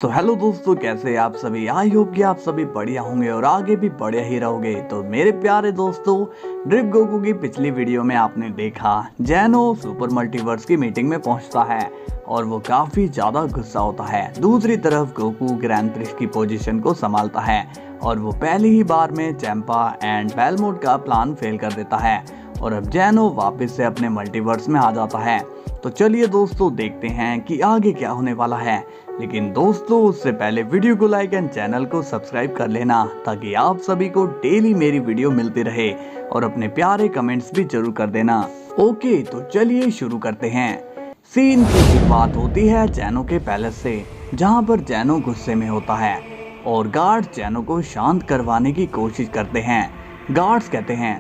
तो हेलो दोस्तों, कैसे आप सभी। आई होप कि आप सभी बढ़िया होंगे और आगे भी बढ़िया ही रहोगे। तो मेरे प्यारे दोस्तों, ड्रिप गोकू की पिछली वीडियो में आपने देखा जैनो सुपर मल्टीवर्स की मीटिंग में पहुंचता है और वो काफी ज्यादा गुस्सा होता है। दूसरी तरफ गोकू ग्रैंड प्रिक्स की पोजीशन को संभालता है और वो पहली ही बार में चैंपा एंड बेलमोट का प्लान फेल कर देता है और अब जैनो वापस से अपने मल्टीवर्स में आ जाता है। तो चलिए दोस्तों, देखते हैं कि आगे क्या होने वाला है। लेकिन दोस्तों, उससे पहले वीडियो को लाइक एंड चैनल को सब्सक्राइब कर लेना ताकि आप सभी को डेली मेरी वीडियो मिलती रहे और अपने प्यारे कमेंट्स भी जरूर कर देना। ओके, तो चलिए शुरू करते हैं। सीन की शुरुआत होती है जैनो के पैलेस से, जहां पर जैनो गुस्से में होता है और गार्ड्स जैनो को शांत करवाने की कोशिश करते हैं। गार्ड्स कहते हैं,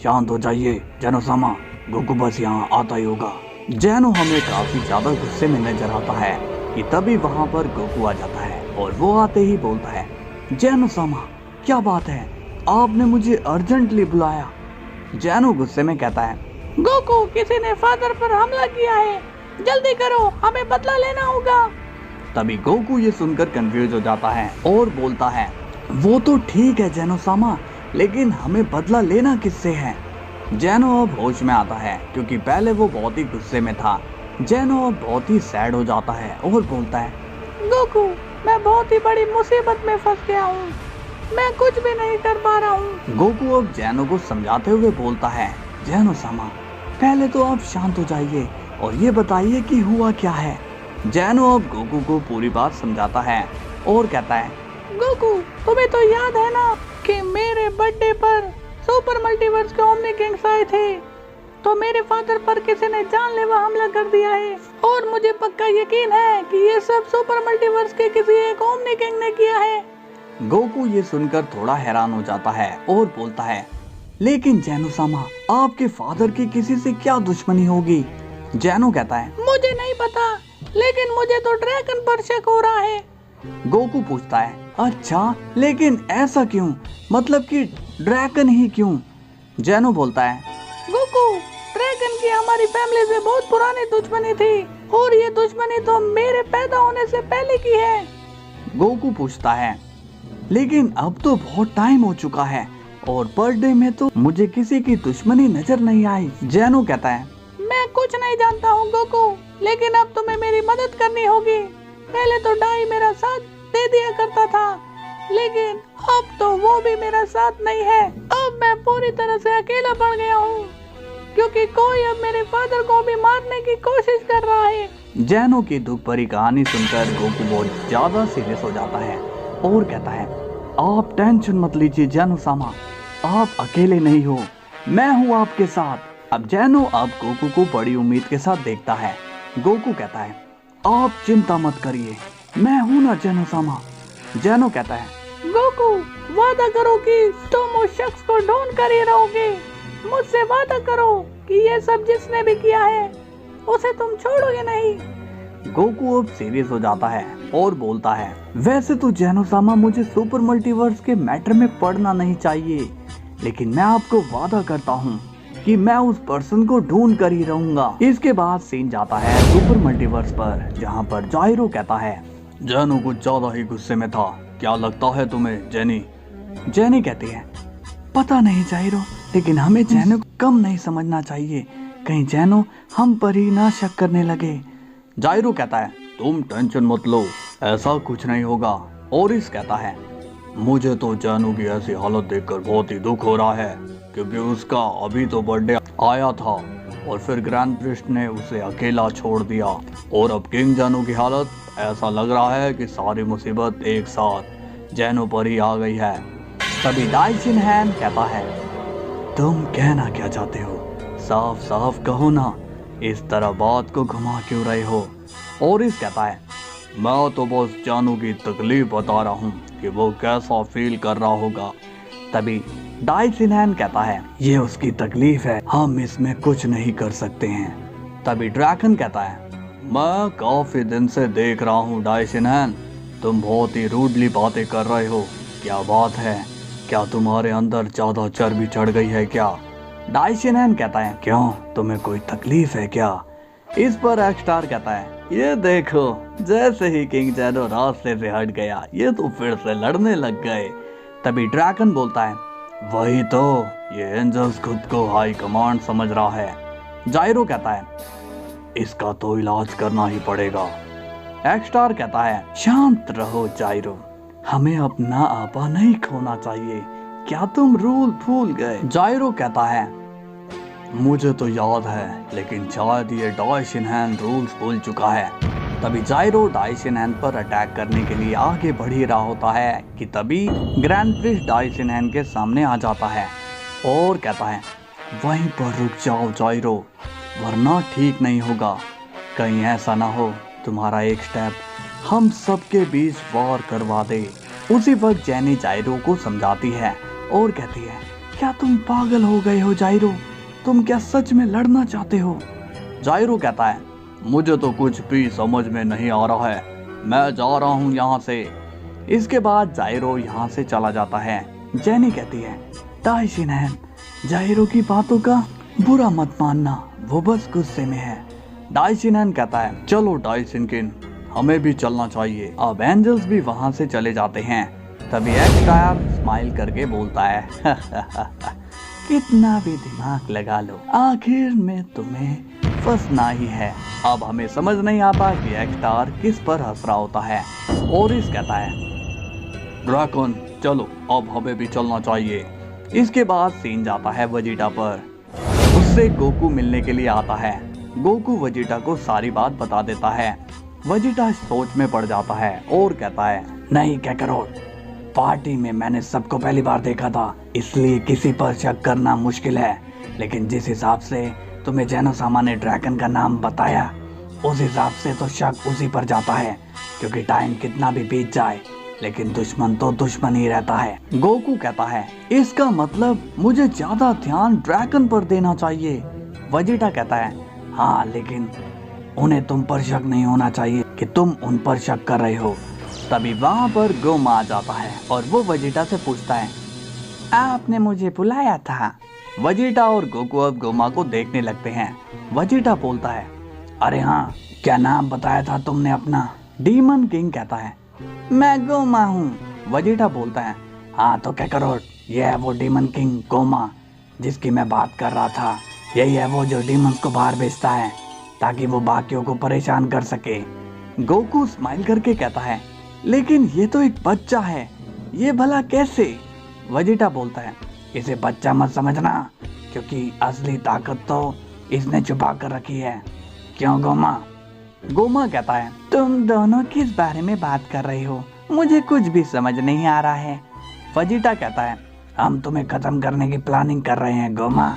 शांत हो जाइए जैनो सामा, गोकू बस यहाँ आता ही होगा। जैनो हमें काफी ज्यादा गुस्से में नजर आता है कि तभी वहाँ पर गोकू आ जाता है और वो आते ही बोलता है, जैनो सामा क्या बात है, आपने मुझे अर्जेंटली बुलाया। जैनो गुस्से में कहता है, गोकू किसी ने फादर पर हमला किया है, जल्दी करो, हमें बदला लेना होगा। तभी गोकू ये सुनकर कंफ्यूज हो जाता है और बोलता है, वो तो ठीक है जैनो सामा, लेकिन हमें बदला लेना किससे है। जैनो अब होश में आता है क्योंकि पहले वो बहुत ही गुस्से में था। जैनो अब बहुत ही सैड हो जाता है और बोलता है, गोकू मैं बहुत ही बड़ी मुसीबत में फंस गया हूँ, मैं कुछ भी नहीं कर पा रहा हूँ। गोकू अब जैनो को समझाते हुए बोलता है, जैनो सामा पहले तो आप शांत हो जाइए और ये बताइए कि हुआ क्या है। जैनो अब गोकू को पूरी बात समझाता है और कहता है, गोकू तुम्हें तो याद है ना कि मेरे बर्थडे पर सुपर मल्टीवर्स के ओमनी किंग्स आए थे, तो मेरे फादर पर किसी ने जानलेवा हमला कर दिया है और मुझे पक्का यकीन है कि ये सब सुपर मल्टीवर्स के किसी एक ओमनी किंग ने किया है। गोकू ये सुनकर थोड़ा हैरान हो जाता है और बोलता है, लेकिन जैनो सामा आपके फादर की किसी से क्या दुश्मनी होगी। जैनो कहता है, मुझे नहीं पता, लेकिन मुझे तो ड्रैगन पर शक हो रहा है। गोकू पूछता है, अच्छा लेकिन ऐसा क्यों, मतलब कि ड्रैगन ही क्यों। जैनो बोलता है, गोकू ड्रैगन की हमारी फैमिली से बहुत पुरानी दुश्मनी थी और ये दुश्मनी तो मेरे पैदा होने से पहले की है। गोकू पूछता है, लेकिन अब तो बहुत टाइम हो चुका है और बर्थडे में तो मुझे किसी की दुश्मनी नजर नहीं आई। जैनो कहता है, मैं कुछ नहीं जानता हूँ गोकू, लेकिन अब तुम्हें मेरी मदद करनी होगी। पहले तो डाई मेरा साथ दे दिया करता था, लेकिन अब तो वो भी मेरा साथ नहीं है। अब मैं पूरी तरह से अकेला पड़ गया हूँ क्योंकि कोई अब मेरे फादर को भी मारने की कोशिश कर रहा है। जैनो की दुख भरी कहानी सुनकर गोकू बहुत ज्यादा सीरियस हो जाता है और कहता है, आप टेंशन मत लीजिए जैनो सामा, आप अकेले नहीं हो, मैं हूँ आपके साथ। अब जैनो अब गोकू को बड़ी उम्मीद के साथ देखता है। गोकू कहता है, आप चिंता मत करिए, मैं हूँ ना जैनो सामा। जैनो कहता है, गोकू वादा करो कि तुम उस शख्स को ढूंढ कर ही रहोगे। मुझसे वादा करो कि ये सब जिसने भी किया है उसे तुम छोड़ोगे नहीं। गोकू अब सीरियस हो जाता है और बोलता है, वैसे तो जैनो सामा मुझे सुपर मल्टीवर्स के मैटर में पढ़ना नहीं चाहिए, लेकिन मैं आपको वादा करता हूँ कि मैं उस पर्सन को ढूंढ कर ही रहूंगा। इसके बाद सीन जाता है सुपर मल्टीवर्स पर, जहाँ पर जाइरो कहता है, जैनो कुछ ज्यादा ही गुस्से में था, क्या लगता है तुम्हें जेनी। जेनी कहती है, पता नहीं जाइरो, लेकिन हमें जैनो को कम नहीं समझना चाहिए, कहीं जैनो हम पर ही ना शक करने लगे। जाइरो कहता है, तुम टेंशन मत लो, ऐसा कुछ नहीं होगा। ओरिस कहता है, मुझे तो जैनो की ऐसी हालत देखकर बहुत ही दुख हो रहा है, क्योंकि उसका अभी तो बर्थडे आया था और फिर ग्रैंड प्रिस्ट ने उसे अकेला छोड़ दिया और अब किंग जैनो की हालत ऐसा लग रहा है कि सारी मुसीबत एक साथ जैनो पर ही आ गई है। तभी डाई शिनहैन कहता है, तुम कहना क्या चाहते हो, साफ साफ कहो ना, इस तरह बात को घुमा क्यों रहे हो। ओरिस कहता है, मैं तो बस जैनो की तकलीफ बता रहा हूँ कि वो कैसा फील कर रहा होगा। तभी डाई शिनहैन कहता है, ये उसकी तकलीफ है, हम इसमें कुछ नहीं कर सकते हैं। तभी ड्रैगन कहता है, मैं काफी दिन से देख रहा हूँ डाई शिनहैन, तुम बहुत ही रूडली बातें कर रहे हो, क्या बात है, क्या तुम्हारे अंदर ज्यादा चर्बी चढ़ गई है क्या। डाई शिनहैन कहता है, क्यों तुम्हें कोई तकलीफ है क्या। इस पर एक्स स्टार कहता है, ये देखो, जैसे ही किंग जैनो रास्ते से हट गया, ये तो फिर से लड़ने लग गए। तभी ड्रैगन बोलता है, वही तो, ये एंजल्स खुद को हाई कमांड समझ रहा है। जायरो कहता है, इसका तो इलाज करना ही पड़ेगा। एक्स्टार कहता है, शांत रहो जायरो, हमें अपना आपा नहीं खोना चाहिए। क्या तुम रूल भूल गए? जायरो कहता है, मुझे तो याद है, लेकिन शायद ये डाइशिनहैन रूल्स भूल चुका है। तभी जायरो डाइशिनहैन पर अटैक करने के लिए आगे बढ़ ही रहा होता है कि तभी ग्रैंड प्रिंस डाइशिनहैन के सामने आ जाता है और कहता है, वहीं पर रुक जाओ जायरो, वरना ठीक नहीं होगा। कहीं ऐसा ना हो तुम्हारा एक स्टेप हम सबके बीच वार करवा दे। उसी वक्त जैनी जायरो को समझाती है और कहती है, क्या तुम पागल हो गए हो जायरो? तुम क्या सच में लड़ना चाहते हो? जायरो कहता है, मुझे तो कुछ भी समझ में नहीं आ रहा है, मैं जा रहा हूँ यहाँ से। इसके बाद जायरो यहाँ से चला जाता है। जैनी कहती है, डाइशिनहैन, जायरो की बातों का बुरा मत मानना, वो बस गुस्से में है। डाइशिनहैन कहता है, चलो डाइशिनकिन, हमें भी चलना चाहिए। अब एंजल्स भी वहाँ से चले जाते हैं। तभी एक्स्टार स्माइल करके बोलता है, कितना भी दिमाग लगा लो, आखिर में तुम्हें फंसना ही है। अब हमें समझ नहीं आता कि एक्स्टार किस पर हंस रहा होता है। ओरिस कहता है, ड्रैगन चलो, अब हमें भी चलना चाहिए। इसके बाद सीन जाता है वजीटा पर। उससे गोकू मिलने के लिए आता है। गोकू वजीटा को सारी बात बता देता है। वजीटा सोच में पड़ जाता है और कहता है, नहीं काकारोट, पार्टी में मैंने सबको पहली बार देखा था, इसलिए किसी पर शक करना मुश्किल है। लेकिन जिस हिसाब से तुम्हें जेनोसामा ने ड्रैगन का नाम बताया, उस हिसाब से तो शक उसी पर जाता है, क्योंकि टाइम कितना भी बीत जाए, लेकिन दुश्मन तो दुश्मन ही रहता है। गोकू कहता है, इसका मतलब मुझे ज्यादा ध्यान ड्रैगन पर देना चाहिए। वजीटा कहता है, हाँ, लेकिन उन्हें तुम पर शक नहीं होना चाहिए कि तुम उन पर शक कर रहे हो। तभी वहाँ पर गोमा आ जाता है और वो वजीटा से पूछता है, आपने मुझे बुलाया था? वजीटा और गोकू अब गोमा को देखने लगते हैं। वजीटा बोलता है, अरे हाँ, क्या नाम बताया था तुमने अपना? डीमन किंग कहता है, मैं गोमा हूँ। वजीटा बोलता है, हाँ तो काकारोट, ये है वो डीमन किंग गोमा जिसकी मैं बात कर रहा था। यही है वो जो डीमंस को बाहर भेजता है ताकि वो बाकियों को परेशान कर सके। गोकू स्माइल करके कहता है, लेकिन ये तो एक बच्चा है, ये भला कैसे? वजीटा बोलता है, इसे बच्चा मत समझना, क्योंकि असली ताकत तो इसने छुपा कर रखी है। क्यों गोमा? गोमा कहता है, तुम दोनों किस बारे में बात कर रहे हो? मुझे कुछ भी समझ नहीं आ रहा है। वजीटा कहता है, हम तुम्हें खत्म करने की प्लानिंग कर रहे हैं गोमा।